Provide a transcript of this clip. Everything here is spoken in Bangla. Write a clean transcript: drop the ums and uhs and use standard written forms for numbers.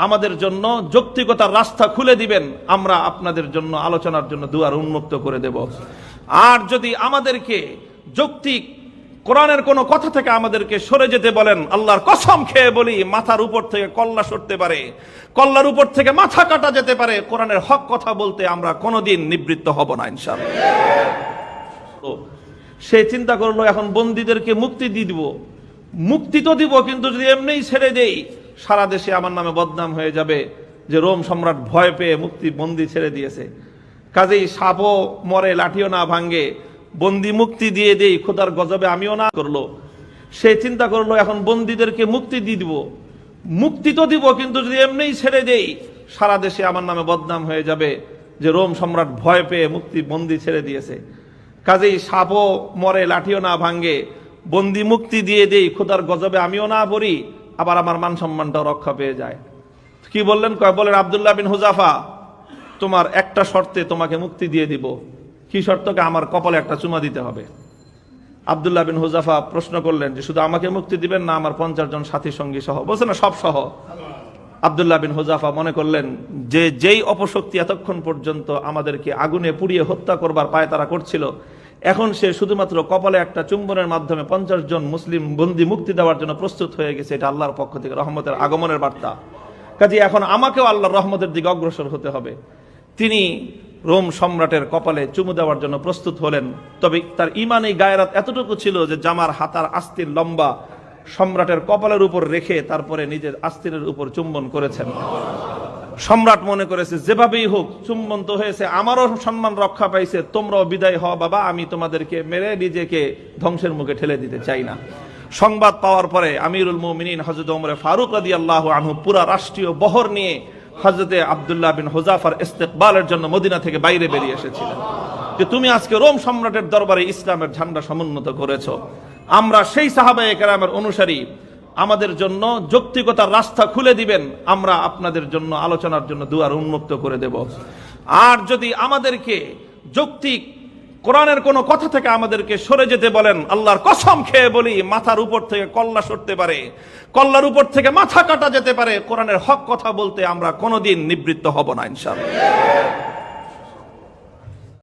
আমাদের জন্য যৌক্তিকতার রাস্তা খুলে দিবেন, আমরা আপনাদের জন্য আলোচনার জন্য দুয়ার উন্মুক্ত করে দেব। আর যদি আমাদেরকে যৌক্তিক কোরআনের কোন কথা থেকে আমাদেরকে সরে যেতে বলেন, আল্লাহর কসম খেয়ে বলি মাথার উপর থেকে কল্লা সরতে পারে, কল্লার উপর থেকে মাথা কাটা যেতে পারে, কোরআনের হক কথা বলতে আমরা কোনোদিন নিবৃত্ত হব না ইনশাআল্লাহ। সে চিন্তা করলো এখন বন্দীদেরকে মুক্তি দিয়ে দিব, মুক্তি তো দিব, কিন্তু যদি এমনিই ছেড়ে দেই সারা দেশে আমার নামে বদনাম হয়ে যাবে যে রোম সম্রাট ভয় পেয়ে মুক্তি বন্দী ছেড়ে দিয়েছে। কাজেই সাপও মরে লাঠিও না ভাঙ্গে, বন্দি মুক্তি দিয়ে দেই, খোদার গজবে আমিও না করলো। সে চিন্তা করলো এখন বন্দীদেরকে মুক্তি দিয়ে দিব, মুক্তি তো দিব, কিন্তু যদি এমনিই ছেড়ে দেই সারা দেশে আমার নামে বদনাম হয়ে যাবে যে রোম সম্রাট ভয় পেয়ে মুক্তি বন্দি ছেড়ে দিয়েছে। কাজেই সাপও মরে লাঠিও না ভাঙ্গে, বন্দি মুক্তি দিয়ে দেই, খোদার গজবে আমিও না পড়ি, আবার আমার মান সম্মানটাও রক্ষা পেয়ে যায়। কি বললেন? বলেন আব্দুল্লাহ বিন হুযাফা, তোমার একটা শর্তে তোমাকে মুক্তি দিয়ে দিব। কি শর্তকে? আমার কপালে একটা চুমা দিতে হবে। আব্দুল্লাহ বিন হুযাফা প্রশ্ন করলেন যে শুধু আমাকে মুক্তি দিবেন না আমার 50 জন সাথী সঙ্গী সহ? বলছে না, সব সহ। আব্দুল্লাহ বিন হুযাফা মনে করলেন যে যেই অপশক্তি এতক্ষণ পর্যন্ত আমাদেরকে আগুনে পুড়িয়ে হত্যা করবার পায়তারা করছিল, এখন সে শুধুমাত্র কপালে একটা চুম্বনের মাধ্যমে 50 জন মুসলিম বন্দী মুক্তি দেওয়ার জন্য প্রস্তুত হয়ে গেছে। এটা আল্লাহর পক্ষ থেকে রহমতের আগমনের বার্তা। কাজে এখন আমাকেও আল্লাহর রহমতের দিকে অগ্রসর হতে হবে। তিনি রোম সম্রাটের কপালে চুমু দেওয়ার জন্য প্রস্তুত হলেন। তবে তার ঈমানী গায়রাত এতটুকু ছিল যে জামার হাতার আস্তির লম্বা সম্রাটের কপালের উপর রেখে তারপরে নিজের আস্তিনের উপর চুম্বন করেছেন। সম্রাট মনে করেছে যেভাবেই হোক চুম্বন তো হয়েছে, আমারও সম্মান রক্ষা পাইছে, তোমরাও বিদায় হও বাবা, আমি তোমাদেরকে মেরে নিজেকে ধ্বংসের মুখে ঠেলে দিতে চাই না। সংবাদ পাওয়ার পরে আমিরুল মুমিনিন হযরত ওমর ফারুক রাদিয়াল্লাহু আনহু পুরা রাষ্ট্রীয় বহর নিয়ে হযরতে আব্দুল্লাহ বিন হুযাফার ইস্তেকবালের জন্য মদিনা থেকে বাইরে বেরিয়ে এসেছিলেন যে তুমি আজকে রোম সম্রাটের দরবারে ইসলামের ঝান্ডা সমুন্নত করেছো। আমরা সেই সাহাবায়ে কেরামের অনুসারী, আমাদের জন্য যৌক্তিকতার রাস্তা খুলে দিবেন, আমরা আপনাদের জন্য আলোচনার জন্য দুয়ার উন্মুক্ত করে দেব। আর যদি আমাদেরকে যৌক্তিক কোরআনের কোন কথা থেকে আমাদেরকে সরে যেতে বলেন, আল্লাহর কসম খেয়ে বলি মাথার উপর থেকে কল্লা সরতে পারে, কল্লার উপর থেকে মাথা কাটা যেতে পারে, কোরআনের হক কথা বলতে আমরা কোনোদিন নিবৃত্ত হব না ইনশাআল্লাহ।